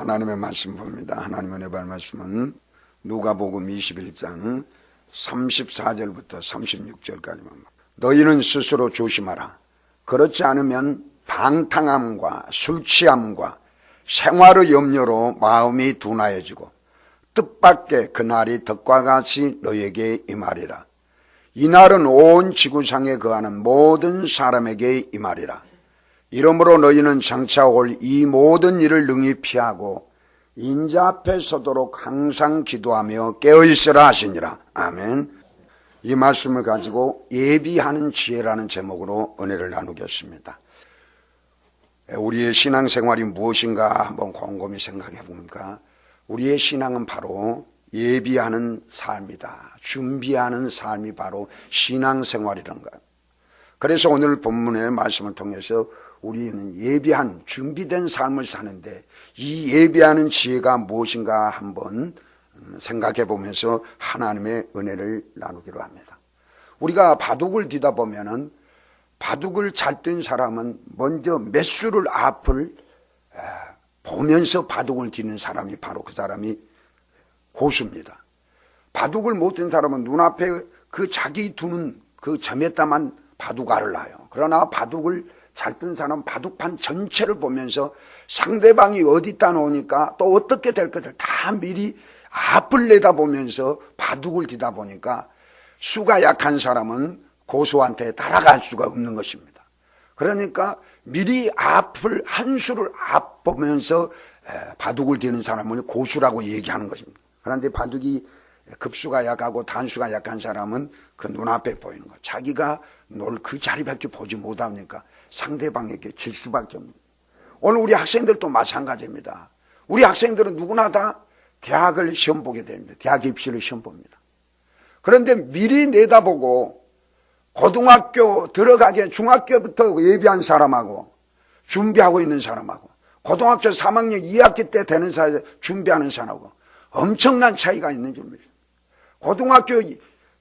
하나님의 말씀 봅니다. 하나님의 은혜의 말씀은 누가복음 21장 34절부터 36절까지만. 너희는 스스로 조심하라. 그렇지 않으면 방탕함과 술취함과 생활의 염려로 마음이 둔하여지고 뜻밖의 그날이 덕과 같이 너희에게 임하리라. 이날은 온 지구상에 거하는 모든 사람에게 임하리라. 이러므로 너희는 장차 올 이 모든 일을 능히 피하고 인자 앞에 서도록 항상 기도하며 깨어있으라 하시니라. 아멘. 이 말씀을 가지고 예비하는 지혜라는 제목으로 은혜를 나누겠습니다. 우리의 신앙생활이 무엇인가 한번 곰곰이 생각해 보니까 우리의 신앙은 바로 예비하는 삶이다. 준비하는 삶이 바로 신앙생활이란 거예요. 그래서 오늘 본문의 말씀을 통해서 우리는 예비한 준비된 삶을 사는데 이 예비하는 지혜가 무엇인가 한번 생각해 보면서 하나님의 은혜를 나누기로 합니다. 우리가 바둑을 뒤다 보면은 바둑을 잘 뛴 사람은 먼저 매수를 앞을 보면서 바둑을 뒤는 사람이 바로 그 사람이 고수입니다. 바둑을 못 뛴 사람은 눈앞에 그 자기 두는 그 점에다만 바둑알을 놔요. 그러나 바둑을 잘 뜬 사람은 바둑판 전체를 보면서 상대방이 어디다 놓으니까 또 어떻게 될 것을 다 미리 앞을 내다보면서 바둑을 뒤다 보니까 수가 약한 사람은 고수한테 따라갈 수가 없는 것입니다. 그러니까 미리 앞을 한 수를 앞 보면서 바둑을 뒤는 사람을 고수라고 얘기하는 것입니다. 그런데 바둑이 급수가 약하고 단수가 약한 사람은 그 눈앞에 보이는 것, 자기가 놀 그 자리밖에 보지 못하니까 상대방에게 질 수밖에 없는. 오늘 우리 학생들도 마찬가지입니다. 우리 학생들은 누구나 다 대학을 시험 보게 됩니다. 대학 입시를 시험 봅니다. 그런데 미리 내다보고 고등학교 들어가게 중학교부터 예비한 사람하고 준비하고 있는 사람하고 고등학교 3학년 2학기 때 되는 사이에 준비하는 사람하고 엄청난 차이가 있는 줄 믿습니다. 고등학교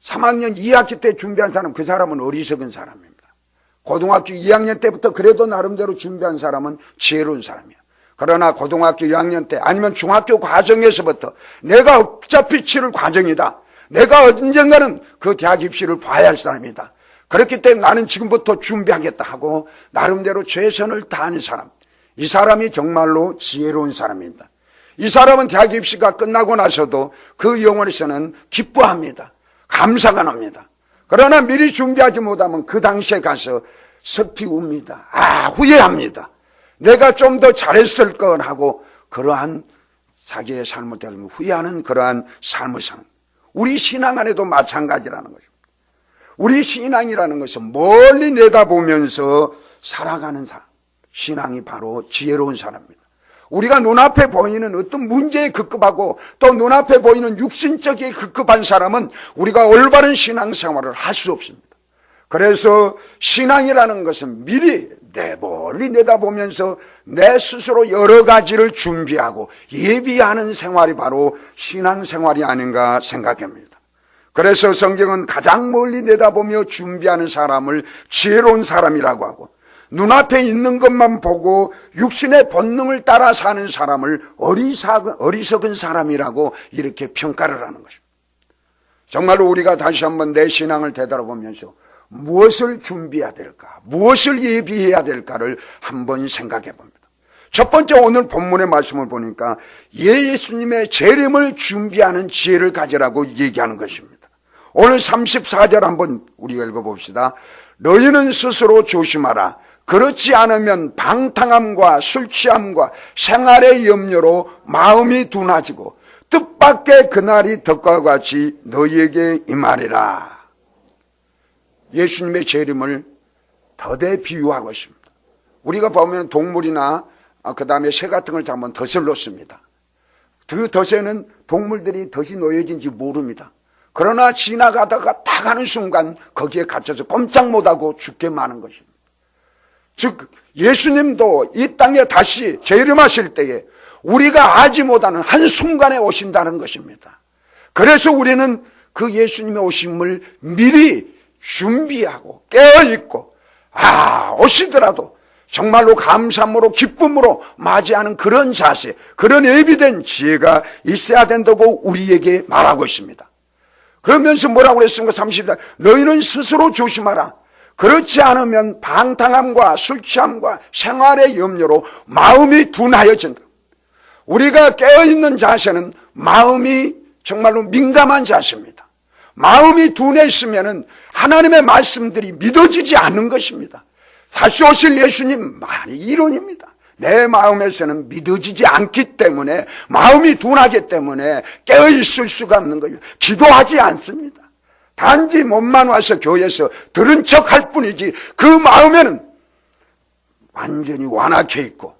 3학년 2학기 때 준비한 사람, 그 사람은 어리석은 사람입니다. 고등학교 2학년 때부터 그래도 나름대로 준비한 사람은 지혜로운 사람이에요. 그러나 고등학교 1학년 때 아니면 중학교 과정에서부터 내가 어차피 치를 과정이다. 내가 언젠가는 그 대학 입시를 봐야 할 사람이다. 그렇기 때문에 나는 지금부터 준비하겠다 하고 나름대로 최선을 다하는 사람, 이 사람이 정말로 지혜로운 사람입니다. 이 사람은 대학 입시가 끝나고 나서도 그 영혼에서는 기뻐합니다. 감사가 납니다. 그러나 미리 준비하지 못하면 그 당시에 가서 슬피 웁니다. 후회합니다. 내가 좀 더 잘했을 걸 하고 그러한 자기의 삶을 때문에 후회하는 그러한 삶을 사는, 우리 신앙 안에도 마찬가지라는 것입니다. 우리 신앙이라는 것은 멀리 내다보면서 살아가는 사람, 신앙이 바로 지혜로운 사람입니다. 우리가 눈앞에 보이는 어떤 문제에 급급하고 또 눈앞에 보이는 육신적에 급급한 사람은 우리가 올바른 신앙생활을 할 수 없습니다. 그래서 신앙이라는 것은 미리 멀리 내다보면서 내 스스로 여러 가지를 준비하고 예비하는 생활이 바로 신앙생활이 아닌가 생각합니다. 그래서 성경은 가장 멀리 내다보며 준비하는 사람을 지혜로운 사람이라고 하고, 눈앞에 있는 것만 보고 육신의 본능을 따라 사는 사람을 어리석은 사람이라고 이렇게 평가를 하는 것입니다. 정말로 우리가 다시 한번 내 신앙을 되돌아보면서 무엇을 준비해야 될까, 무엇을 예비해야 될까를 한번 생각해 봅니다. 첫 번째, 오늘 본문의 말씀을 보니까 예수님의 재림을 준비하는 지혜를 가지라고 얘기하는 것입니다. 오늘 34절 한번 우리가 읽어봅시다. 너희는 스스로 조심하라. 그렇지 않으면 방탕함과 술취함과 생활의 염려로 마음이 둔하지고 뜻밖의 그날이 덕과 같이 너희에게 임하리라. 예수님의 재림을 덫에 비유하고 있습니다. 우리가 보면 동물이나 그 다음에 새 같은 걸 잡으면 덫을 놓습니다. 그 덫에는 동물들이 덫이 놓여진지 모릅니다. 그러나 지나가다가 탁 하는 순간 거기에 갇혀서 꼼짝 못하고 죽게 마는 것입니다. 즉 예수님도 이 땅에 다시 재림하실 때에 우리가 알지 못하는 한순간에 오신다는 것입니다. 그래서 우리는 그 예수님의 오심을 미리 준비하고 깨어있고 오시더라도 정말로 감사함으로 기쁨으로 맞이하는 그런 자세, 그런 예비된 지혜가 있어야 된다고 우리에게 말하고 있습니다. 그러면서 뭐라고 그랬습니까? 30절, 너희는 스스로 조심하라. 그렇지 않으면 방탕함과 술 취함과 생활의 염려로 마음이 둔하여진다. 우리가 깨어있는 자세는 마음이 정말로 민감한 자세입니다. 마음이 둔해 있으면 하나님의 말씀들이 믿어지지 않는 것입니다. 다시 오실 예수님 말이 이론입니다. 내 마음에서는 믿어지지 않기 때문에, 마음이 둔하기 때문에 깨어있을 수가 없는 거예요. 기도하지 않습니다. 단지 몸만 와서 교회에서 들은 척 할 뿐이지 그 마음에는 완전히 완악해 있고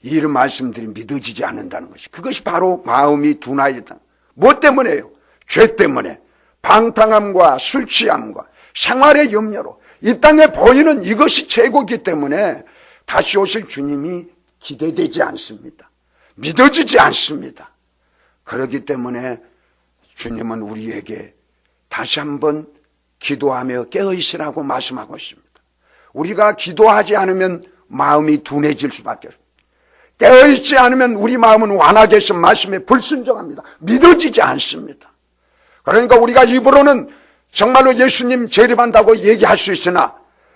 이런 말씀들이 믿어지지 않는다는 것이, 그것이 바로 마음이 둔하였다. 뭐 때문에요? 죄 때문에, 방탕함과 술 취함과 생활의 염려로 이 땅에 보이는 이것이 최고이기 때문에 다시 오실 주님이 기대되지 않습니다. 믿어지지 않습니다. 그렇기 때문에 주님은 우리에게 다시 한번 기도하며 깨어있으라고 말씀하고 있습니다. 우리가 기도하지 않으면 마음이 둔해질 수밖에 없습니다. 깨어있지 않으면 우리 마음은 완악해서 말씀에 불순종합니다. 믿어지지 않습니다. 그러니까 우리가 입으로는 정말로 예수님 재림한다고 얘기할 수 있으나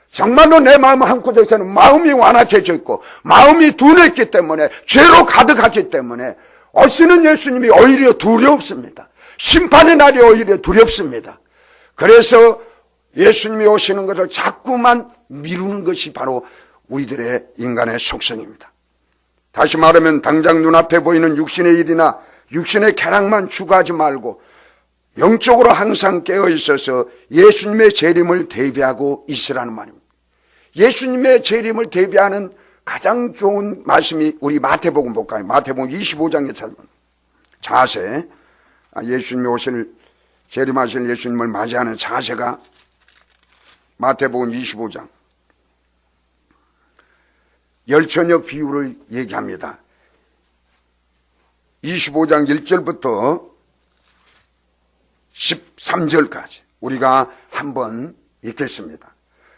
정말로 내 마음 한구석에서는 마음이 완악해져 있고 마음이 둔했기 때문에, 죄로 가득하기 때문에 오시는 예수님이 오히려 두렵습니다. 심판의 날이 오히려 두렵습니다. 그래서 예수님이 오시는 것을 자꾸만 미루는 것이 바로 우리들의 인간의 속성입니다. 다시 말하면 당장 눈앞에 보이는 육신의 일이나 육신의 쾌락만 추구하지 말고 영적으로 항상 깨어 있어서 예수님의 재림을 대비하고 있으라는 말입니다. 예수님의 재림을 대비하는 가장 좋은 말씀이 우리 마태복음 볼까요? 마태복음 25장에 찾으면 자세, 예수님이 재림하실 예수님을 맞이하는 자세가 마태복음 25장 열처녀 비유를 얘기합니다. 25장 1절부터 13절까지 우리가 한번 읽겠습니다.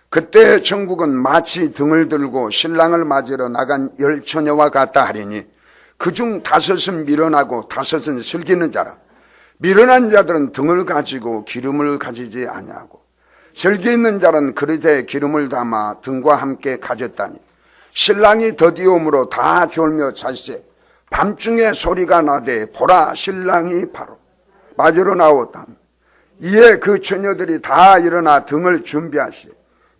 그때 천국은 마치 등을 들고 신랑을 맞으러 나간 열처녀와 같다 하리니 그중 5은 미련하고 5은 슬기는 자라. 미련한 자들은 등을 가지고 기름을 가지지 아니하고 슬기 있는 자는 그릇에 기름을 담아 등과 함께 가졌다니 신랑이 더디움으로 다 졸며 찰세 밤중에 소리가 나되 보라 신랑이 바로 맞으러 나왔다. 이에 그 처녀들이 다 일어나 등을 준비하시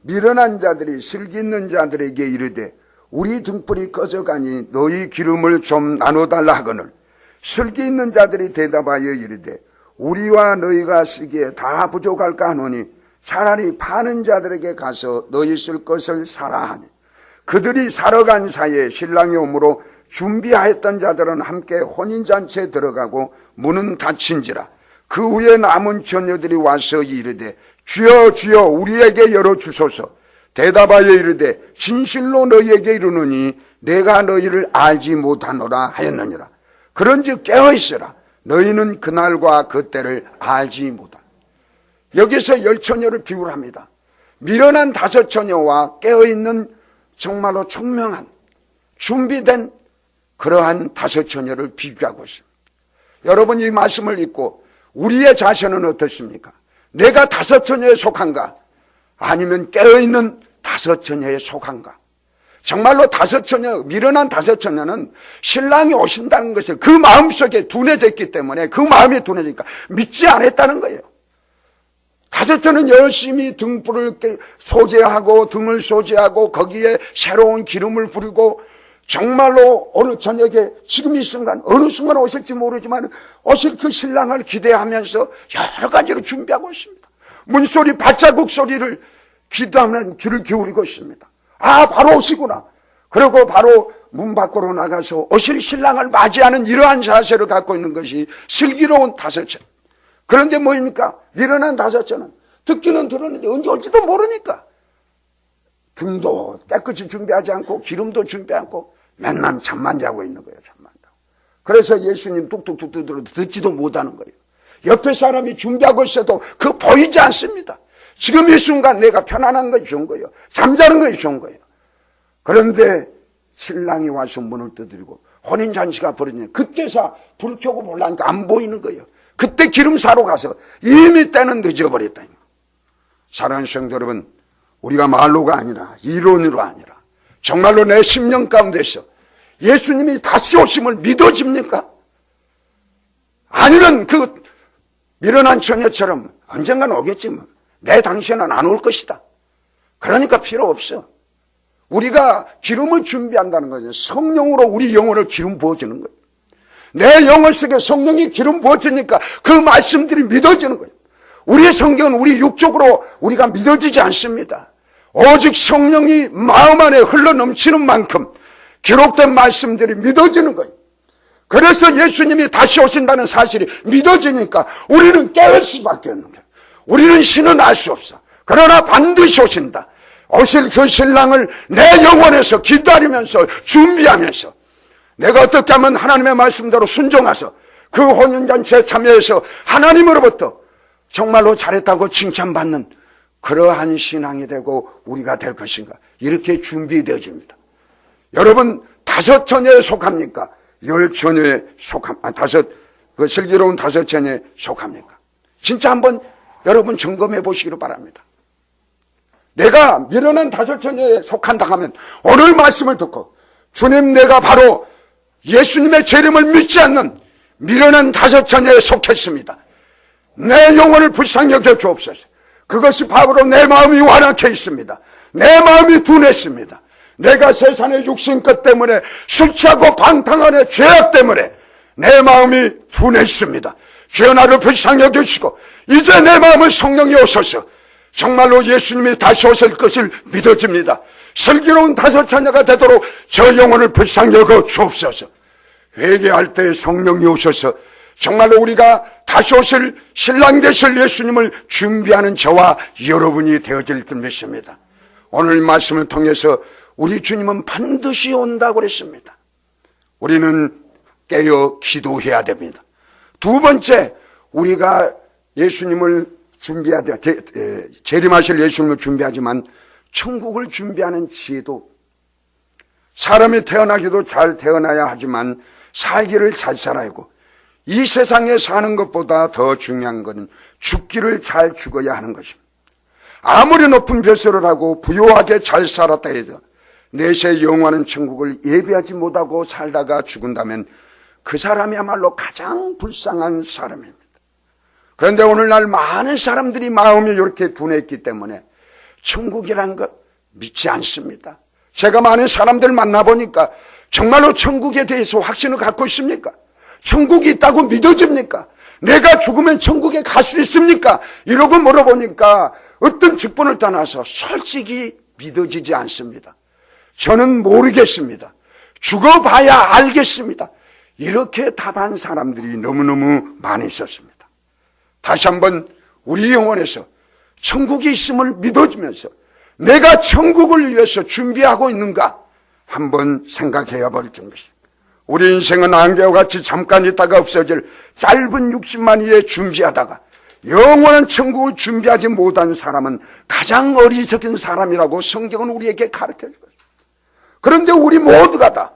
미련한 자들이 슬기 있는 자들에게 이르되 우리 등불이 꺼져가니 너희 기름을 좀 나눠달라 하거늘 슬기 있는 자들이 대답하여 이르되 우리와 너희가 쓰기에 다 부족할까 하노니 차라리 파는 자들에게 가서 너희 쓸 것을 사라 하니 그들이 사러 간 사이에 신랑이 오므로 준비하였던 자들은 함께 혼인잔치에 들어가고 문은 닫힌지라. 그 후에 남은 처녀들이 와서 이르되 주여 주여 우리에게 열어주소서. 대답하여 이르되 진실로 너희에게 이르노니 내가 너희를 알지 못하노라 하였느니라. 그런즉 깨어있으라. 너희는 그날과 그때를 알지 못하노라. 여기서 열처녀를 비유를 합니다. 미련한 5처녀와 깨어있는 정말로 총명한 준비된 그러한 5처녀를 비교하고 있습니다. 여러분 이 말씀을 읽고 우리의 자세는 어떻습니까? 내가 5처녀에 속한가? 아니면 깨어있는 5처녀에 속한가? 정말로 5처녀, 미련한 5처녀는 신랑이 오신다는 것을 그 마음속에 둔해져 있기 때문에 그 마음이 둔해지니까 믿지 않았다는 거예요. 5처녀는 열심히 등불을 소재하고 등을 소재하고 거기에 새로운 기름을 부리고 정말로 오늘 저녁에 지금 이 순간 어느 순간 오실지 모르지만 오실 그 신랑을 기대하면서 여러 가지로 준비하고 있습니다. 문소리 발자국 소리를 기도하면 귀를 기울이고 있습니다. 아 바로 오시구나. 그리고 바로 문 밖으로 나가서 오실 신랑을 맞이하는 이러한 자세를 갖고 있는 것이 슬기로운 5처녀. 그런데 뭐입니까? 미련한 5처녀는 듣기는 들었는데 언제 올지도 모르니까 등도 깨끗이 준비하지 않고 기름도 준비하지 않고 맨날 잠만 자고 있는 거예요. 잠만 자고. 그래서 예수님 뚝뚝뚝 들어도 듣지도 못하는 거예요. 옆에 사람이 준비하고 있어도 그거 보이지 않습니다. 지금 이 순간 내가 편안한 것이 좋은 거예요. 잠자는 것이 좋은 거예요. 그런데 신랑이 와서 문을 두드리고 혼인잔치가 벌어지냐. 그때서 불 켜고 보려니까 안 보이는 거예요. 그때 기름 사러 가서 이미 때는 늦어버렸다. 사랑하는 성도 여러분, 우리가 말로가 아니라 이론으로 아니라 정말로 내 심령 가운데서 예수님이 다시 오심을 믿어집니까? 아니면 그 미련한 처녀처럼 언젠가는 오겠지만 내 당시에는 안 올 것이다. 그러니까 필요 없어. 우리가 기름을 준비한다는 거죠. 성령으로 우리 영혼을 기름 부어주는 거예요. 내 영혼 속에 성령이 기름 부어주니까 그 말씀들이 믿어지는 거예요. 우리의 성경은 우리 육적으로 우리가 믿어지지 않습니다. 오직 성령이 마음 안에 흘러넘치는 만큼 기록된 말씀들이 믿어지는 거예요. 그래서 예수님이 다시 오신다는 사실이 믿어지니까 우리는 깨울 수밖에 없는 거예요. 우리는 신은 알 수 없어. 그러나 반드시 오신다. 오실 그 신랑을 내 영혼에서 기다리면서 준비하면서 내가 어떻게 하면 하나님의 말씀대로 순종해서 그 혼인잔치에 참여해서 하나님으로부터 정말로 잘했다고 칭찬받는 그러한 신앙이 되고 우리가 될 것인가. 이렇게 준비되어집니다. 여러분, 5 처녀에 속합니까? 10 처녀에 그 슬기로운 5 처녀에 속합니까? 진짜 한번 여러분 점검해 보시기를 바랍니다. 내가 미련한 5 처녀에 속한다 하면 오늘 말씀을 듣고 주님, 내가 바로 예수님의 재림을 믿지 않는 미련한 5 처녀에 속했습니다. 내 영혼을 불쌍히 여겨 주옵소서. 그것이 바로 내 마음이 완악해 있습니다. 내 마음이 둔했습니다. 내가 세상의 육신것 때문에 술 취하고 방탕한의 죄악 때문에 내 마음이 둔했습니다. 주여, 나를 불쌍히 여겨주시고 이제 내 마음은 성령이 오셔서 정말로 예수님이 다시 오실 것을 믿어집니다. 슬기로운 5 처녀가 되도록 저 영혼을 불쌍히 여겨 주옵소서. 회개할 때 성령이 오셔서 정말로 우리가 다시 오실 신랑 되실 예수님을 준비하는 저와 여러분이 되어질 듯 믿습니다. 오늘 말씀을 통해서 우리 주님은 반드시 온다고 그랬습니다. 우리는 깨어 기도해야 됩니다. 2 번째, 우리가 예수님을 준비해야 돼. 재림하실 예수님을 준비하지만 천국을 준비하는 지혜도, 사람이 태어나기도 잘 태어나야 하지만 살기를 잘 살아야 하고, 이 세상에 사는 것보다 더 중요한 것은 죽기를 잘 죽어야 하는 것입니다. 아무리 높은 벼슬을 하고 부유하게 잘 살았다 해서 내세 영원한 천국을 예비하지 못하고 살다가 죽은다면 그 사람이야말로 가장 불쌍한 사람입니다. 그런데 오늘날 많은 사람들이 마음이 이렇게 둔했기 때문에 천국이란 것 믿지 않습니다. 제가 많은 사람들 만나보니까 정말로 천국에 대해서 확신을 갖고 있습니까? 천국이 있다고 믿어집니까? 내가 죽으면 천국에 갈 수 있습니까? 이러고 물어보니까 어떤 직분을 떠나서 솔직히 믿어지지 않습니다. 저는 모르겠습니다. 죽어봐야 알겠습니다. 이렇게 답한 사람들이 너무너무 많이 있었습니다. 다시 한번 우리 영혼에서 천국이 있음을 믿어지면서 내가 천국을 위해서 준비하고 있는가 한번 생각해야 볼 정도입니다. 우리 인생은 안개와 같이 잠깐 있다가 없어질 짧은 60만이에 준비하다가 영원한 천국을 준비하지 못한 사람은 가장 어리석은 사람이라고 성경은 우리에게 가르쳐 주고 있습니다. 그런데 우리 모두가 다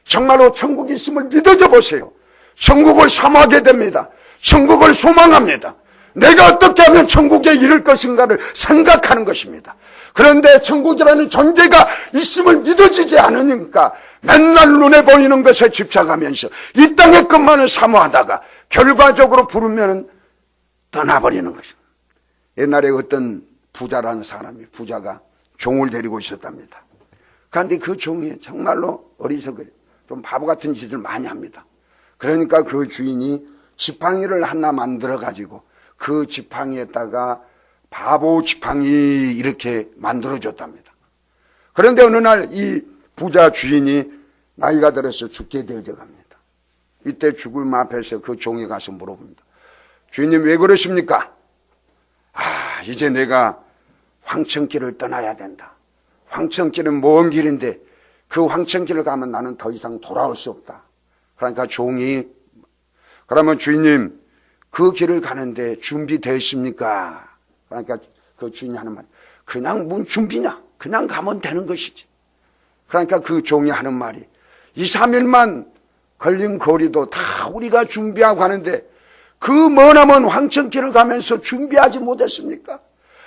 정말로 천국이 있음을 믿어져 보세요. 천국을 사모하게 됩니다. 천국을 소망합니다. 내가 어떻게 하면 천국에 이를 것인가를 생각하는 것입니다. 그런데 천국이라는 존재가 있음을 믿어지지 않으니까 맨날 눈에 보이는 것에 집착하면서 이 땅의 것만을 사모하다가 결과적으로 부르면 떠나버리는 것입니다. 옛날에 어떤 부자라는 사람이 부자가 종을 데리고 있었답니다. 그런데 그 종이 정말로 어리석어요. 좀 바보 같은 짓을 많이 합니다. 그러니까 그 주인이 지팡이를 하나 만들어 가지고 그 지팡이에다가 바보 지팡이 이렇게 만들어줬답니다. 그런데 어느 날 이 부자 주인이 나이가 들어서 죽게 되어져 갑니다. 이때 죽을 앞에서 그 종이 가서 물어봅니다. 주인님, 왜 그러십니까? 이제 내가 황천길을 떠나야 된다. 황천길은 먼 길인데 그 황천길을 가면 나는 더 이상 돌아올 수 없다. 그러니까 종이, 그러면 주인님, 그 길을 가는데 준비되십니까? 그러니까 그 주인이 하는 말, 그냥 뭔 준비냐? 그냥 가면 되는 것이지. 그러니까 그 종이 하는 말이 2, 3일만 걸린 거리도 다 우리가 준비하고 하는데 그 머나먼 황천길을 가면서 준비하지 못했습니까?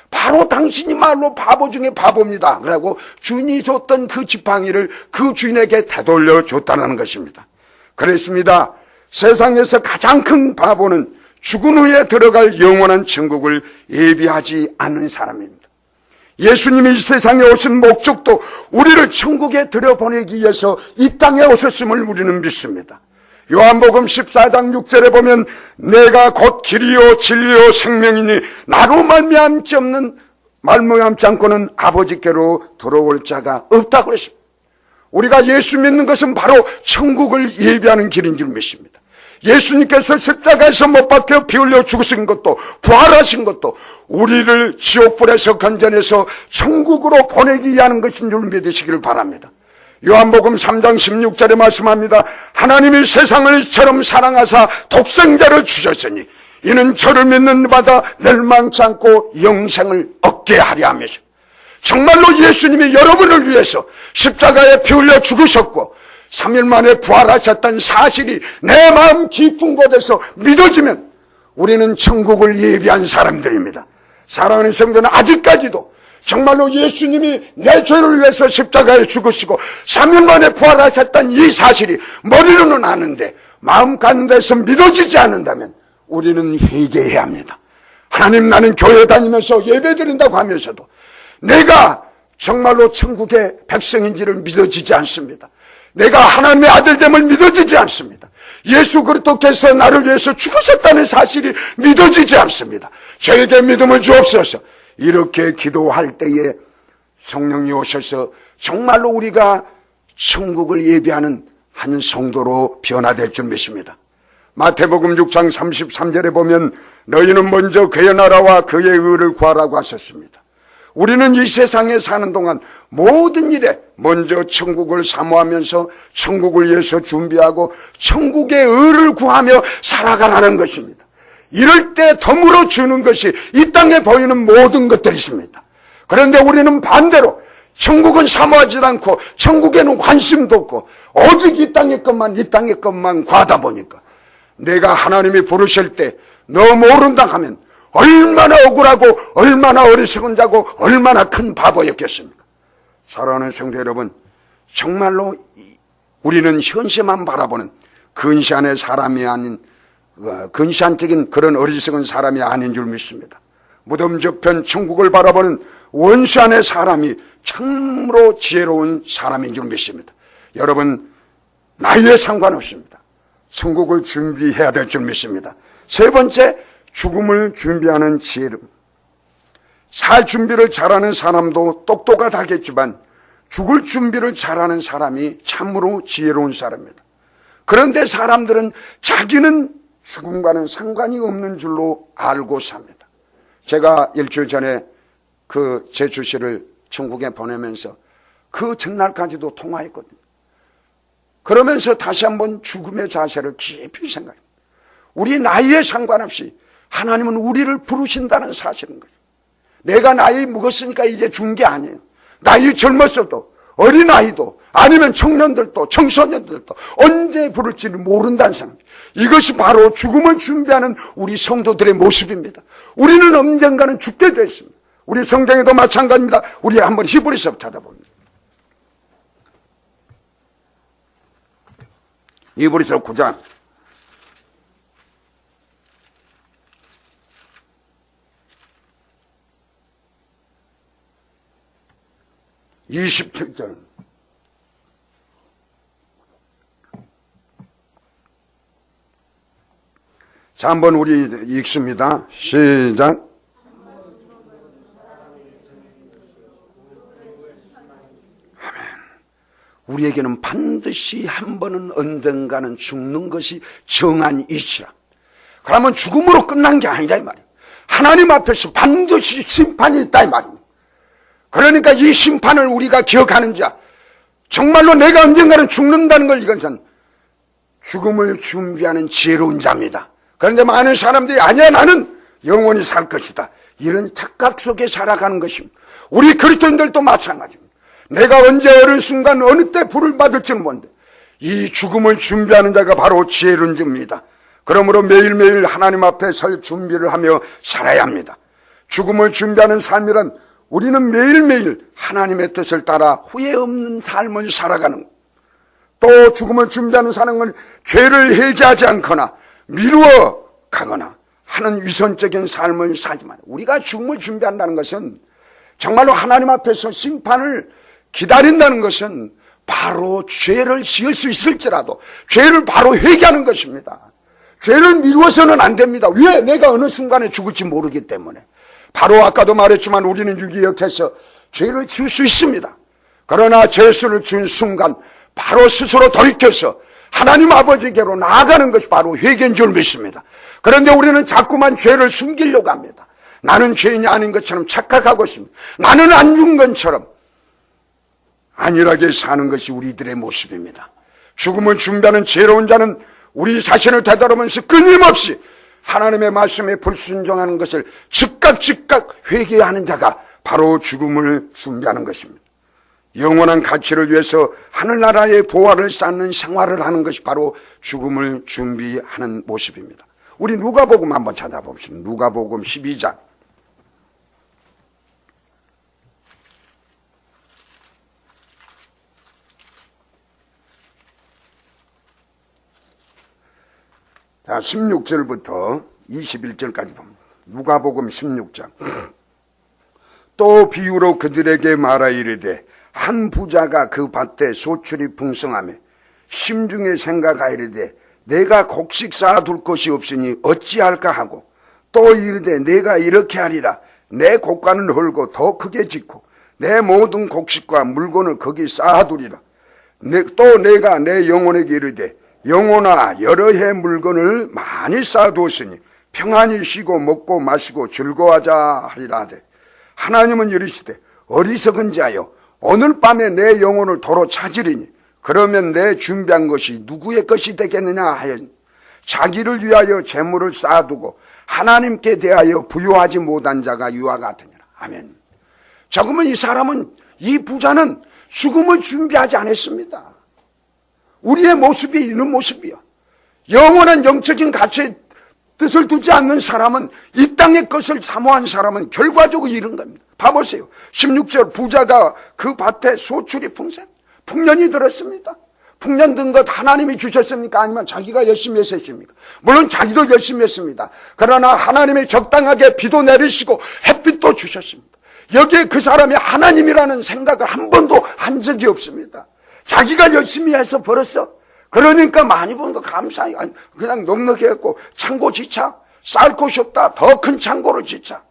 바로 당신이 말로 바보 중에 바보입니다. 그러고 주인이 줬던 그 지팡이를 그 주인에게 되돌려 줬다는 것입니다. 그랬습니다. 세상에서 가장 큰 바보는 죽은 후에 들어갈 영원한 천국을 예비하지 않는 사람입니다. 예수님이 이 세상에 오신 목적도 우리를 천국에 들여보내기 위해서 이 땅에 오셨음을 우리는 믿습니다. 요한복음 14장 6절에 보면 내가 곧 길이요 진리요 생명이니 나로 말미암지 않고는 아버지께로 들어올 자가 없다고 그랬습니다. 우리가 예수 믿는 것은 바로 천국을 예비하는 길인 줄 믿습니다. 예수님께서 십자가에서 못 박혀 피 흘려 죽으신 것도 부활하신 것도 우리를 지옥불에서 건져내서 천국으로 보내기 위한 것인 줄 믿으시기를 바랍니다. 요한복음 3장 16절에 말씀합니다. 하나님이 세상을 이처럼 사랑하사 독생자를 주셨으니 이는 저를 믿는 바다 멸망치 않고 영생을 얻게 하려 하면서 정말로 예수님이 여러분을 위해서 십자가에 피 흘려 죽으셨고 3일 만에 부활하셨다는 사실이 내 마음 깊은 곳에서 믿어지면 우리는 천국을 예비한 사람들입니다. 사랑하는 성도는 아직까지도 정말로 예수님이 내 죄를 위해서 십자가에 죽으시고 3일 만에 부활하셨다는 이 사실이 머리로는 아는데 마음 가운데서 믿어지지 않는다면 우리는 회개해야 합니다. 하나님, 나는 교회 다니면서 예배드린다고 하면서도 내가 정말로 천국의 백성인지를 믿어지지 않습니다. 내가 하나님의 아들됨을 믿어지지 않습니다. 예수 그리스도께서 나를 위해서 죽으셨다는 사실이 믿어지지 않습니다. 저에게 믿음을 주옵소서. 이렇게 기도할 때에 성령이 오셔서 정말로 우리가 천국을 예비하는 한 성도로 변화될 줄 믿습니다. 마태복음 6장 33절에 보면 너희는 먼저 그의 나라와 그의 의를 구하라고 하셨습니다. 우리는 이 세상에 사는 동안 모든 일에 먼저 천국을 사모하면서 천국을 위해서 준비하고 천국의 의를 구하며 살아가라는 것입니다. 이럴 때 덤으로 주는 것이 이 땅에 보이는 모든 것들이 있습니다. 그런데 우리는 반대로 천국은 사모하지 않고 천국에는 관심도 없고 오직 이 땅의 것만 구하다 보니까 내가 하나님이 부르실 때 너 모른다 하면 얼마나 억울하고 얼마나 어리석은 자고 얼마나 큰 바보였겠습니까? 사랑하는 성도 여러분, 정말로 우리는 현세만 바라보는 근시안의 사람이 아닌 근시안적인 그런 어리석은 사람이 아닌 줄 믿습니다. 무덤 저편 천국을 바라보는 원시안의 사람이 참으로 지혜로운 사람인 줄 믿습니다. 여러분, 나이에 상관없습니다. 천국을 준비해야 될 줄 믿습니다. 세 번째, 죽음을 준비하는 지혜름. 살 준비를 잘하는 사람도 똑똑하다겠지만 죽을 준비를 잘하는 사람이 참으로 지혜로운 사람입니다. 그런데 사람들은 자기는 죽음과는 상관이 없는 줄로 알고 삽니다. 제가 일주일 전에 그 제주시를 천국에 보내면서 그 전날까지도 통화했거든요. 그러면서 다시 한번 죽음의 자세를 깊이 생각합니다. 우리 나이에 상관없이 하나님은 우리를 부르신다는 사실인 거예요. 내가 나이 먹었으니까 이제 준 게 아니에요. 나이 젊었어도 어린아이도 아니면 청년들도 청소년들도 언제 부를지를 모른다는 사람. 이것이 바로 죽음을 준비하는 우리 성도들의 모습입니다. 우리는 언젠가는 죽게 되어 있습니다. 우리 성경에도 마찬가지입니다. 우리 한번 히브리서부터 찾아봅니다. 히브리서 9장 27절. 자, 한번 우리 읽습니다. 시작. 아멘. 우리에게는 반드시 한 번은 언젠가는 죽는 것이 정한 이치라. 그러면 죽음으로 끝난 게 아니다 이 말이에요. 하나님 앞에서 반드시 심판이 있다 이 말입니다. 그러니까 이 심판을 우리가 기억하는 자, 정말로 내가 언젠가는 죽는다는 걸 이것은 죽음을 준비하는 지혜로운 자입니다. 그런데 많은 사람들이 아니야 나는 영원히 살 것이다, 이런 착각 속에 살아가는 것입니다. 우리 그리스도인들도 마찬가지입니다. 내가 언제 어느 순간 어느 때 불을 받을지는 모른다. 이 죽음을 준비하는 자가 바로 지혜로운 자입니다. 그러므로 매일매일 하나님 앞에 설 준비를 하며 살아야 합니다. 죽음을 준비하는 삶이란 우리는 매일매일 하나님의 뜻을 따라 후회 없는 삶을 살아가는 것. 또 죽음을 준비하는 사람은 죄를 회개하지 않거나 미루어 가거나 하는 위선적인 삶을 살지만, 우리가 죽음을 준비한다는 것은 정말로 하나님 앞에서 심판을 기다린다는 것은 바로 죄를 지을 수 있을지라도 죄를 바로 회개하는 것입니다. 죄를 미루어서는 안 됩니다. 왜? 내가 어느 순간에 죽을지 모르기 때문에. 바로 아까도 말했지만 우리는 유기역해서 죄를 지을 수 있습니다. 그러나 죄수를 준 순간 바로 스스로 돌이켜서 하나님 아버지께로 나아가는 것이 바로 회개인 줄 믿습니다. 그런데 우리는 자꾸만 죄를 숨기려고 합니다. 나는 죄인이 아닌 것처럼 착각하고 있습니다. 나는 안 죽은 것처럼 안일하게 사는 것이 우리들의 모습입니다. 죽음을 준비하는 지혜로운 자는 우리 자신을 되돌아보면서 끊임없이 하나님의 말씀에 불순종하는 것을 즉각 회개하는 자가 바로 죽음을 준비하는 것입니다. 영원한 가치를 위해서 하늘나라의 보화를 쌓는 생활을 하는 것이 바로 죽음을 준비하는 모습입니다. 우리 누가복음 한번 찾아봅시다. 누가복음 12장. 자, 16절부터 21절까지 봅니다. 누가복음 16장. 또 비유로 그들에게 말하 이르되 한 부자가 그 밭에 소출이 풍성하며 심중에 생각하이르되 내가 곡식 쌓아둘 것이 없으니 어찌할까 하고, 또 이르되 내가 이렇게 하리라. 내 곡간을 헐고 더 크게 짓고 내 모든 곡식과 물건을 거기 쌓아두리라. 또 내가 내 영혼에게 이르되 영혼아, 여러 해 물건을 많이 쌓아두었으니 평안히 쉬고 먹고 마시고 즐거워하자 하리라 하되, 하나님은 이르시되 어리석은 자여, 오늘 밤에 내 영혼을 도로 찾으리니 그러면 내 준비한 것이 누구의 것이 되겠느냐 하여 자기를 위하여 재물을 쌓아두고 하나님께 대하여 부요하지 못한 자가 이와 같으니라. 아멘. 조금은 이 사람은, 이 부자는 죽음을 준비하지 않았습니다. 우리의 모습이 이런 모습이요. 영원한 영적인 가치에 뜻을 두지 않는 사람은, 이 땅의 것을 사모한 사람은 결과적으로 이런 겁니다. 봐보세요. 16절, 부자가 그 밭에 소출이 풍년이 들었습니다. 풍년 든 것 하나님이 주셨습니까? 아니면 자기가 열심히 해서 했습니까? 물론 자기도 열심히 했습니다. 그러나 하나님이 적당하게 비도 내리시고 햇빛도 주셨습니다. 여기에 그 사람이 하나님이라는 생각을 한 번도 한 적이 없습니다. 자기가 열심히 해서 벌었어. 그러니까 많이 번 거 감사해. 아니, 그냥 넉넉히 했고, 창고 지차. 쌀 곳이 없다. 더 큰 창고를 지차.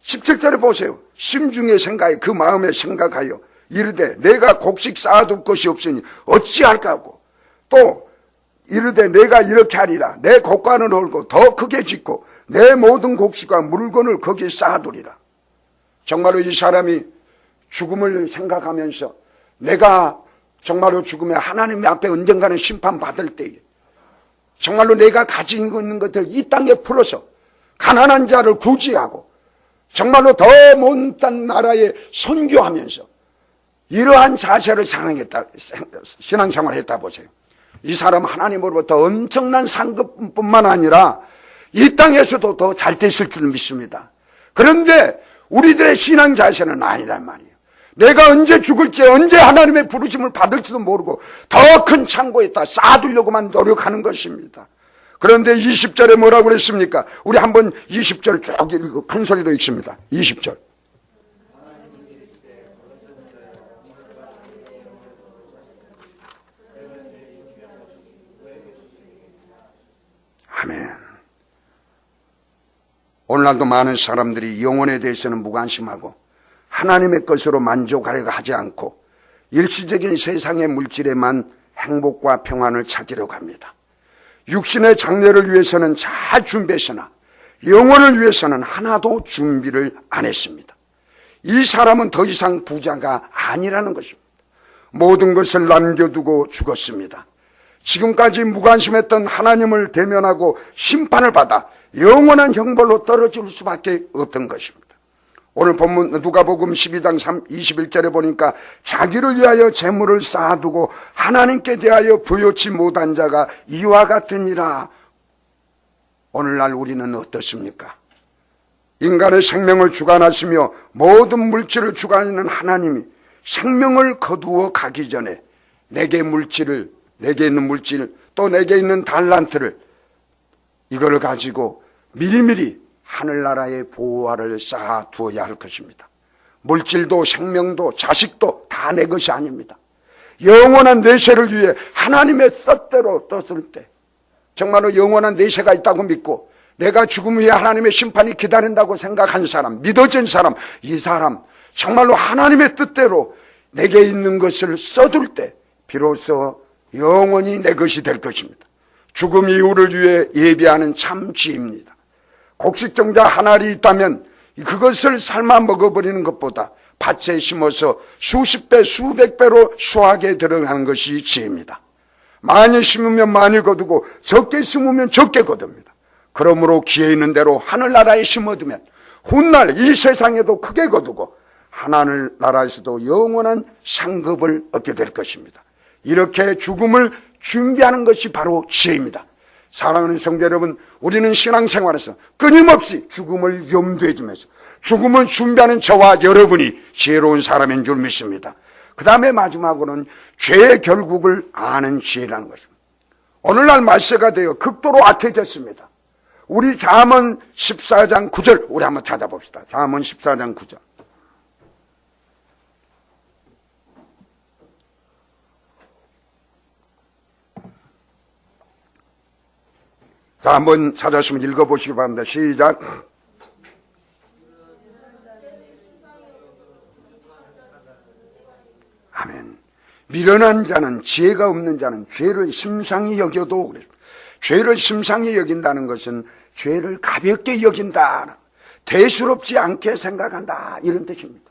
17절에 보세요. 심중에 생각해, 그 마음에 생각하여 이르되 내가 곡식 쌓아둘 것이 없으니 어찌할까 하고, 또 이르되 내가 이렇게 하리라. 내 곡간을 헐고 더 크게 짓고 내 모든 곡식과 물건을 거기에 쌓아두리라. 정말로 이 사람이 죽음을 생각하면서 내가 정말로 죽음에 하나님 앞에 언젠가는 심판받을 때에 정말로 내가 가지고 있는 것들 이 땅에 풀어서 가난한 자를 구제하고 정말로 더 먼 나라에 선교하면서 이러한 자세를 신앙생활을 했다 보세요. 이 사람 하나님으로부터 엄청난 상급뿐만 아니라 이 땅에서도 더 잘 됐을 줄 믿습니다. 그런데 우리들의 신앙 자세는 아니란 말이에요. 내가 언제 죽을지, 언제 하나님의 부르심을 받을지도 모르고 더 큰 창고에다 쌓아두려고만 노력하는 것입니다. 그런데 20절에 뭐라고 그랬습니까? 우리 한번 20절 쭉 읽고 큰 소리로 읽습니다. 20절. 아멘. 오늘날도 많은 사람들이 영혼에 대해서는 무관심하고 하나님의 것으로 만족하려고 하지 않고 일시적인 세상의 물질에만 행복과 평안을 찾으려고 합니다. 육신의 장래를 위해서는 잘 준비했으나 영혼을 위해서는 하나도 준비를 안 했습니다. 이 사람은 더 이상 부자가 아니라는 것입니다. 모든 것을 남겨두고 죽었습니다. 지금까지 무관심했던 하나님을 대면하고 심판을 받아 영원한 형벌로 떨어질 수밖에 없던 것입니다. 오늘 본문 누가복음 12장 21절에 보니까 자기를 위하여 재물을 쌓아두고 하나님께 대하여 부요치 못한 자가 이와 같으니라. 오늘날 우리는 어떻습니까? 인간의 생명을 주관하시며 모든 물질을 주관하는 하나님이 생명을 거두어 가기 전에 내게 있는 물질, 또 내게 있는 달란트를 이걸 가지고 미리미리 하늘나라의 보화를 쌓아두어야 할 것입니다. 물질도 생명도 자식도 다 내 것이 아닙니다. 영원한 내세를 위해 하나님의 뜻대로 떴을 때 정말로 영원한 내세가 있다고 믿고 내가 죽음 후에 하나님의 심판이 기다린다고 생각한 사람, 믿어진 사람, 이 사람 정말로 하나님의 뜻대로 내게 있는 것을 써둘 때 비로소 영원히 내 것이 될 것입니다. 죽음 이후를 위해 예비하는 참 지혜입니다. 곡식종자 한 알이 있다면 그것을 삶아 먹어버리는 것보다 밭에 심어서 수십 배 수백 배로 수확에 들어가는 것이 지혜입니다. 많이 심으면 많이 거두고 적게 심으면 적게 거둡니다. 그러므로 기회 있는 대로 하늘나라에 심어두면 훗날 이 세상에도 크게 거두고 하늘나라에서도 영원한 상급을 얻게 될 것입니다. 이렇게 죽음을 준비하는 것이 바로 지혜입니다. 사랑하는 성도 여러분, 우리는 신앙생활에서 끊임없이 죽음을 염두에 두면서 죽음을 준비하는 저와 여러분이 지혜로운 사람인 줄 믿습니다. 그 다음에 마지막으로는 죄의 결국을 아는 지혜라는 것입니다. 오늘날 말세가 되어 극도로 악해졌습니다. 우리 잠언 14장 9절 우리 한번 찾아봅시다. 잠언 14장 9절. 자, 한번 찾았으면 읽어보시기 바랍니다. 시작. 아멘. 미련한 자는, 지혜가 없는 자는 죄를 심상히 여겨도 그랬습니다. 죄를 심상히 여긴다는 것은 죄를 가볍게 여긴다, 대수롭지 않게 생각한다, 이런 뜻입니다.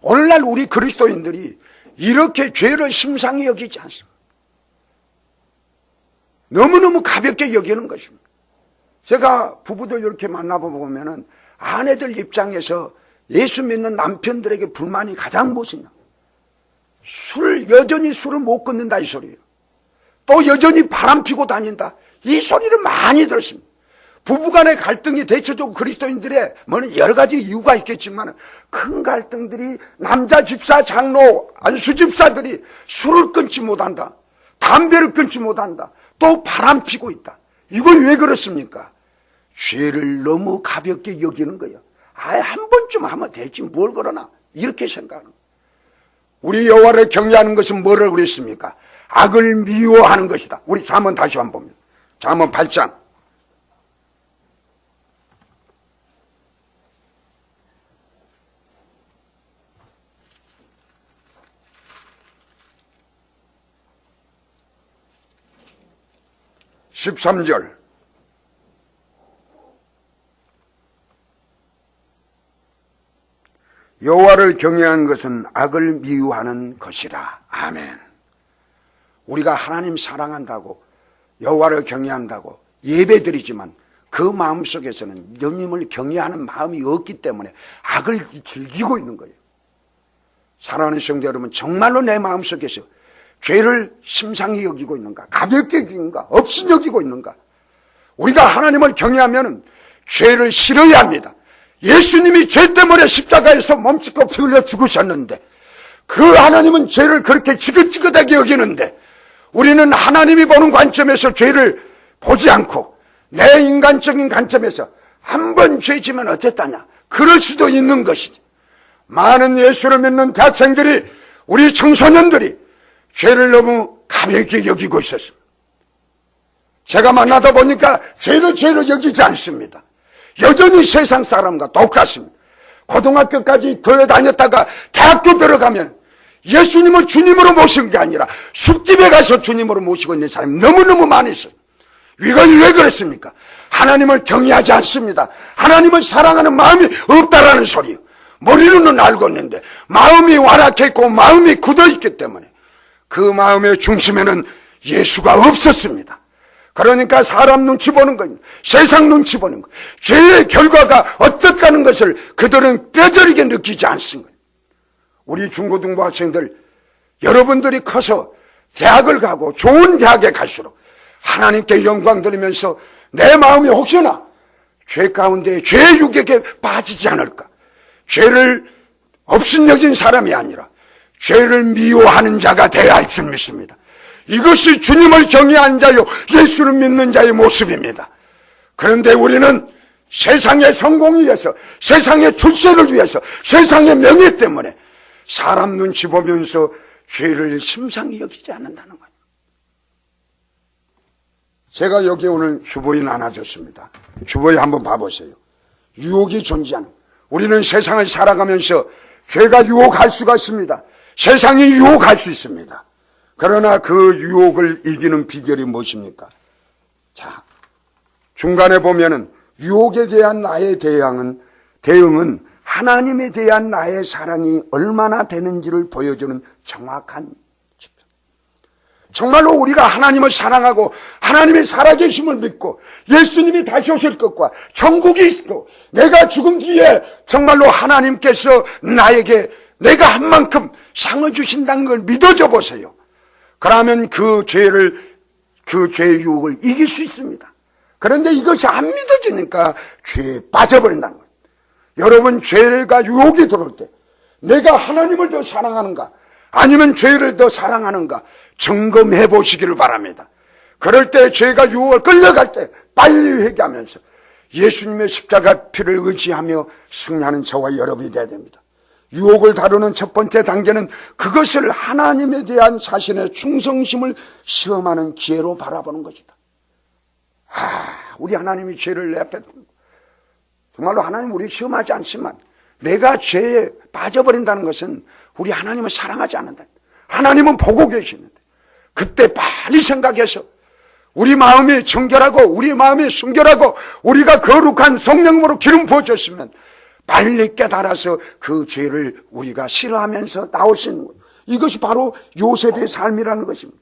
오늘날 우리 그리스도인들이 이렇게 죄를 심상히 여기지 않습니다. 너무너무 가볍게 여기는 것입니다. 제가 부부들 이렇게 만나보면은 아내들 입장에서 예수 믿는 남편들에게 불만이 가장 무엇이냐? 여전히 술을 못 끊는다, 이 소리예요. 또 여전히 바람 피고 다닌다, 이 소리를 많이 들었습니다. 부부간의 갈등이 대체적으로 그리스도인들의 뭐는 여러 가지 이유가 있겠지만 큰 갈등들이 남자 집사, 장로, 안수 집사들이 술을 끊지 못한다, 담배를 끊지 못한다, 또 바람 피고 있다. 이건 왜 그렇습니까? 죄를 너무 가볍게 여기는 거예요. 한 번쯤 하면 되지 뭘 그러나, 이렇게 생각하는 거예요. 우리 여호와를 경외하는 것은 뭐를 그랬습니까? 악을 미워하는 것이다. 우리 잠언 다시 한번 봅니다. 잠언 8장. (13절) 여호와를 경외하는 것은 악을 미워하는 것이라. 아멘. 우리가 하나님 사랑한다고 여호와를 경외한다고 예배드리지만 그 마음속에서는 주님을 경외하는 마음이 없기 때문에 악을 즐기고 있는 거예요. 사랑하는 성도 여러분, 정말로 내 마음속에서 죄를 심상히 여기고 있는가, 가볍게 여기는가, 없이 여기고 있는가? 우리가 하나님을 경외하면 죄를 싫어야 합니다. 예수님이 죄 때문에 십자가에서 몸짓고 피 흘려 죽으셨는데 그 하나님은 죄를 그렇게 지긋지긋하게 여기는데 우리는 하나님이 보는 관점에서 죄를 보지 않고 내 인간적인 관점에서 한 번 죄지면 어땠다냐, 그럴 수도 있는 것이지. 많은 예수를 믿는 대학생들이, 우리 청소년들이 죄를 너무 가볍게 여기고 있었습니다. 제가 만나다 보니까 죄를 여기지 않습니다. 여전히 세상 사람과 똑같습니다. 고등학교까지 교회 다녔다가 대학교 들어가면 예수님을 주님으로 모신 게 아니라 숲집에 가서 주님으로 모시고 있는 사람이 너무너무 많이 있어요. 이건 왜 그렇습니까? 하나님을 경외하지 않습니다. 하나님을 사랑하는 마음이 없다라는 소리예요. 머리로는 알고 있는데 마음이 완악해 있고 마음이 굳어 있기 때문에 그 마음의 중심에는 예수가 없었습니다. 그러니까 사람 눈치 보는 겁니다. 세상 눈치 보는 거예요. 죄의 결과가 어떻다는 것을 그들은 뼈저리게 느끼지 않습니다. 우리 중고등부 학생들, 여러분들이 커서 대학을 가고 좋은 대학에 갈수록 하나님께 영광 돌리면서 내 마음이 혹시나 죄 가운데 죄의 유혹에 빠지지 않을까. 죄를 업신여긴 사람이 아니라 죄를 미워하는 자가 되어야 할 줄 믿습니다. 이것이 주님을 경외하는 자요 예수를 믿는 자의 모습입니다. 그런데 우리는 세상의 성공을 위해서, 세상의 출세를 위해서, 세상의 명예 때문에 사람 눈치 보면서 죄를 심상히 여기지 않는다는 거예요. 제가 여기 오늘 주보에 나눠줬습니다. 주보에 한번 봐보세요. 유혹이 존재하는, 우리는 세상을 살아가면서 죄가 유혹할 수가 있습니다. 세상이 유혹할 수 있습니다. 그러나 그 유혹을 이기는 비결이 무엇입니까? 자, 중간에 보면은 유혹에 대한 나의 대응은 하나님에 대한 나의 사랑이 얼마나 되는지를 보여주는 정확한 지표. 정말로 우리가 하나님을 사랑하고 하나님의 살아계심을 믿고 예수님이 다시 오실 것과 천국이 있고 내가 죽은 뒤에 정말로 하나님께서 나에게 내가 한 만큼 상을 주신다는 걸 믿어줘 보세요. 그러면 그 죄의 유혹을 이길 수 있습니다. 그런데 이것이 안 믿어지니까 죄에 빠져버린다는 거예요. 여러분, 죄가 유혹이 들어올 때 내가 하나님을 더 사랑하는가 아니면 죄를 더 사랑하는가 점검해 보시기를 바랍니다. 그럴 때 죄가 유혹을 끌려갈 때 빨리 회개하면서 예수님의 십자가 피를 의지하며 승리하는 저와 여러분이 되어야 됩니다. 유혹을 다루는 첫 번째 단계는 그것을 하나님에 대한 자신의 충성심을 시험하는 기회로 바라보는 것이다. 우리 하나님이 죄를 내 앞에 두고 정말로 하나님 우리 시험하지 않지만 내가 죄에 빠져버린다는 것은 우리 하나님을 사랑하지 않는다. 하나님은 보고 계시는데 그때 빨리 생각해서 우리 마음이 정결하고 우리 마음이 순결하고 우리가 거룩한 성령으로 기름 부어졌으면 빨리 깨달아서 그 죄를 우리가 싫어하면서 나올 수 있는 거예요. 이것이 바로 요셉의 삶이라는 것입니다.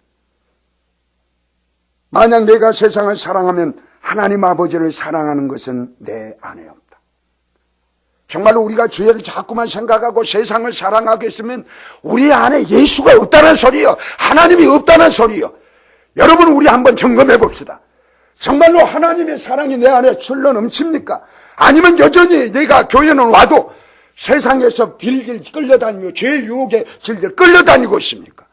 만약 내가 세상을 사랑하면 하나님 아버지를 사랑하는 것은 내 안에 없다. 정말로 우리가 죄를 자꾸만 생각하고 세상을 사랑하고 있으면 우리 안에 예수가 없다는 소리요, 하나님이 없다는 소리요. 여러분, 우리 한번 점검해 봅시다. 정말로 하나님의 사랑이 내 안에 출러 넘칩니까? 아니면 여전히 내가 교회는 와도 세상에서 빌길 끌려다니며 죄의 유혹에 질질 끌려다니고 있습니까?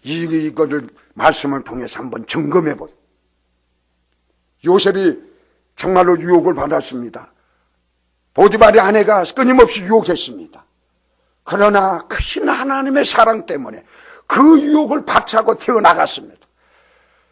이거를 말씀을 통해서 한번 점검해 보세요. 요셉이 정말로 유혹을 받았습니다. 보디발의 아내가 끊임없이 유혹했습니다. 그러나 크신 하나님의 사랑 때문에 그 유혹을 박차고 튀어나갔습니다.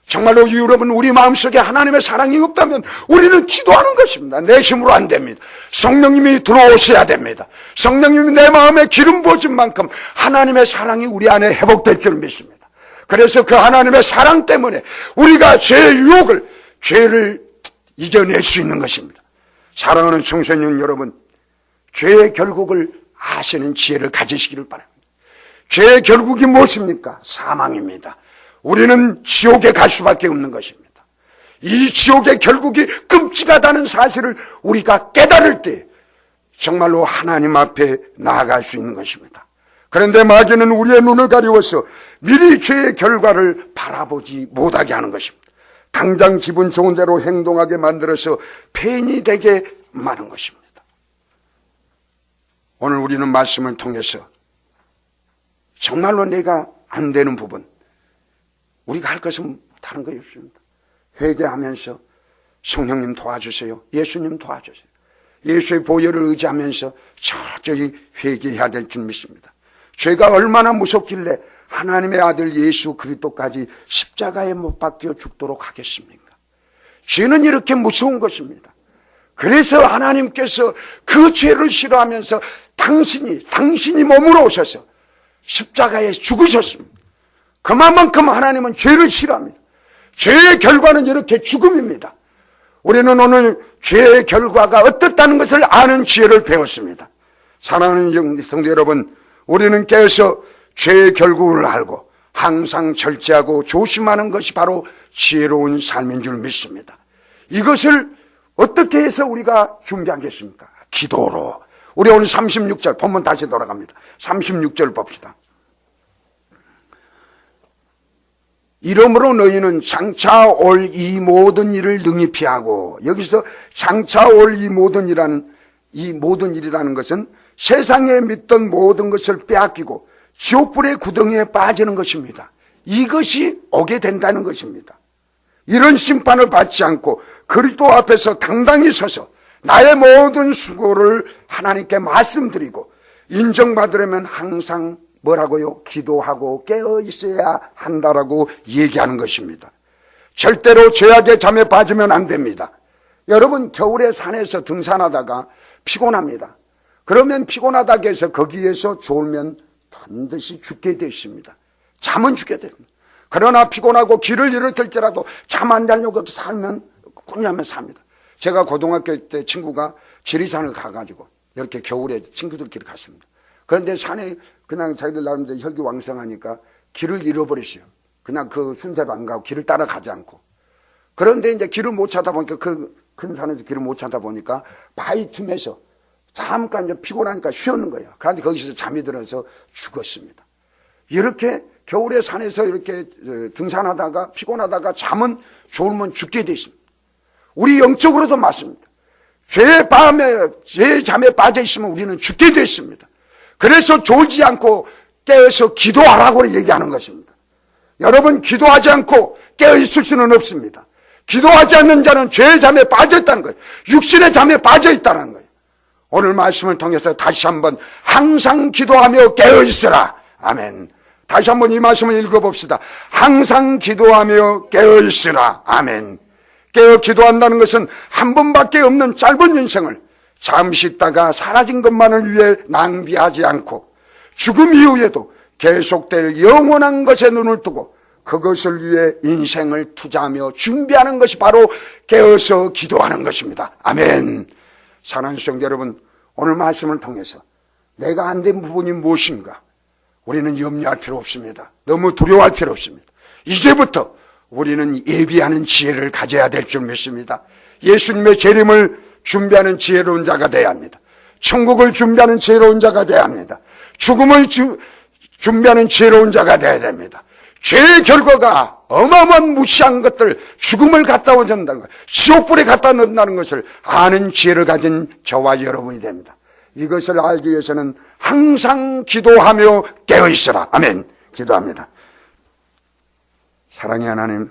정말로 여러분, 우리 마음속에 하나님의 사랑이 없다면 우리는 기도하는 것입니다. 내 힘으로 안 됩니다. 성령님이 들어오셔야 됩니다. 성령님이 내 마음에 기름 부어진 만큼 하나님의 사랑이 우리 안에 회복될 줄 믿습니다. 그래서 그 하나님의 사랑 때문에 우리가 죄의 유혹을, 죄를 이겨낼 수 있는 것입니다. 사랑하는 청소년 여러분, 죄의 결국을 아시는 지혜를 가지시기를 바랍니다. 죄의 결국이 무엇입니까? 사망입니다. 우리는 지옥에 갈 수밖에 없는 것입니다. 이 지옥의 결국이 끔찍하다는 사실을 우리가 깨달을 때 정말로 하나님 앞에 나아갈 수 있는 것입니다. 그런데 마귀는 우리의 눈을 가리워서 미리 죄의 결과를 바라보지 못하게 하는 것입니다. 당장 기분 좋은 대로 행동하게 만들어서 폐인이 되게 마는 것입니다. 오늘 우리는 말씀을 통해서 정말로 내가 안 되는 부분, 우리가 할 것은 다른 것이 없습니다. 회개하면서 성령님 도와주세요, 예수님 도와주세요, 예수의 보혈을 의지하면서 철저히 회개해야 될 줄 믿습니다. 죄가 얼마나 무섭길래 하나님의 아들 예수 그리스도까지 십자가에 못 박혀 죽도록 하겠습니까? 죄는 이렇게 무서운 것입니다. 그래서 하나님께서 그 죄를 싫어하면서 당신이 몸으로 오셔서 십자가에 죽으셨습니다. 그만큼 하나님은 죄를 싫어합니다. 죄의 결과는 이렇게 죽음입니다. 우리는 오늘 죄의 결과가 어떻다는 것을 아는 지혜를 배웠습니다. 사랑하는 성도 여러분, 우리는 깨어서 죄의 결국을 알고 항상 절제하고 조심하는 것이 바로 지혜로운 삶인 줄 믿습니다. 이것을 어떻게 해서 우리가 준비하겠습니까? 기도로. 우리 오늘 36절 본문 다시 돌아갑니다. 36절 봅시다. 이러므로 너희는 장차 올 이 모든 일을 능히 피하고, 여기서 장차 올 이 모든 일이라는 것은 세상에 믿던 모든 것을 빼앗기고 지옥불의 구덩이에 빠지는 것입니다. 이것이 오게 된다는 것입니다. 이런 심판을 받지 않고 그리스도 앞에서 당당히 서서 나의 모든 수고를 하나님께 말씀드리고 인정받으려면 항상 뭐라고요? 기도하고 깨어 있어야 한다라고 얘기하는 것입니다. 절대로 죄악의 잠에 빠지면 안 됩니다. 여러분, 겨울에 산에서 등산하다가 피곤합니다. 그러면 피곤하다고 해서 거기에서 졸면 반드시 죽게 되어 있습니다. 잠은 죽게 됩니다. 그러나 피곤하고 길을 잃을지라도 잠 안 자려고 살면 ቁ냐면 삽니다. 제가 고등학교 때 친구가 지리산을 가가지고 이렇게 겨울에 친구들끼리 갔습니다. 그런데 산에 그냥 자기들 나름대로 혈기왕성하니까 길을 잃어버렸어요. 그냥 그 순대로 안 가고 길을 따라가지 않고. 그런데 이제 길을 못 찾다 보니까 그 큰 산에서 길을 못 찾다 보니까 바위 틈에서 잠깐 이제 피곤하니까 쉬었는 거예요. 그런데 거기서 잠이 들어서 죽었습니다. 이렇게 겨울에 산에서 이렇게 등산하다가 피곤하다가 잠은 졸면 죽게 돼 있습니다. 우리 영적으로도 맞습니다. 죄의 잠에 빠져 있으면 우리는 죽게 돼 있습니다. 그래서 졸지 않고 깨어서 기도하라고 얘기하는 것입니다. 여러분, 기도하지 않고 깨어 있을 수는 없습니다. 기도하지 않는 자는 죄의 잠에 빠져 있다는 거예요. 육신의 잠에 빠져 있다는 거예요. 오늘 말씀을 통해서 다시 한번 항상 기도하며 깨어 있으라. 아멘. 다시 한번 이 말씀을 읽어봅시다. 항상 기도하며 깨어 있으라. 아멘. 깨어 기도한다는 것은 한 번밖에 없는 짧은 인생을 잠시 있다가 사라진 것만을 위해 낭비하지 않고 죽음 이후에도 계속될 영원한 것에 눈을 뜨고 그것을 위해 인생을 투자하며 준비하는 것이 바로 깨어서 기도하는 것입니다. 아멘. 사랑하는 성도 여러분, 오늘 말씀을 통해서 내가 안 된 부분이 무엇인가 우리는 염려할 필요 없습니다. 너무 두려워할 필요 없습니다. 이제부터 우리는 예비하는 지혜를 가져야 될 줄 믿습니다. 예수님의 재림을 준비하는 지혜로운 자가 되어야 합니다. 천국을 준비하는 지혜로운 자가 되어야 합니다. 죽음을 준비하는 지혜로운 자가 되어야 됩니다. 죄의 결과가 어마어마한 무시한 것들, 죽음을 갖다 온다는 것, 지옥불에 갖다 넣는다는 것을 아는 지혜를 가진 저와 여러분이 됩니다. 이것을 알기 위해서는 항상 기도하며 깨어있으라. 아멘. 기도합니다. 사랑의 하나님,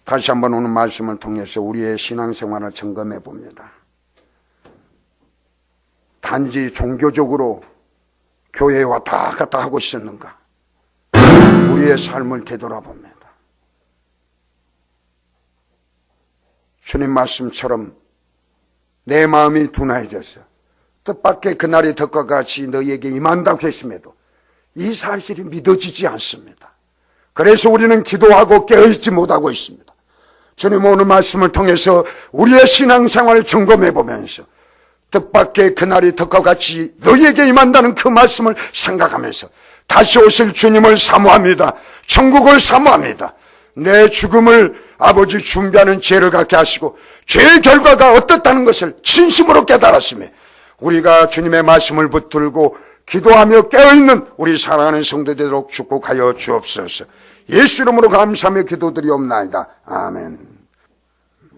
다시 한번 오늘 말씀을 통해서 우리의 신앙생활을 점검해 봅니다. 단지 종교적으로 교회에 왔다 갔다 하고 있었는가? 우리의 삶을 되돌아봅니다. 주님 말씀처럼 내 마음이 둔해져서 뜻밖의 그날이 덕과 같이 너희에게 임한다고 했음에도 이 사실이 믿어지지 않습니다. 그래서 우리는 기도하고 깨어있지 못하고 있습니다. 주님 오늘 말씀을 통해서 우리의 신앙생활을 점검해 보면서 뜻밖의 그날이 덕과 같이 너희에게 임한다는 그 말씀을 생각하면서 다시 오실 주님을 사모합니다. 천국을 사모합니다. 내 죽음을 아버지 준비하는 지혜를 갖게 하시고 죄의 결과가 어떻다는 것을 진심으로 깨달았으며 우리가 주님의 말씀을 붙들고 기도하며 깨어있는 우리 사랑하는 성도되도록 축복하여 주옵소서. 예수 이름으로 감사하며 기도드리옵나이다. 아멘.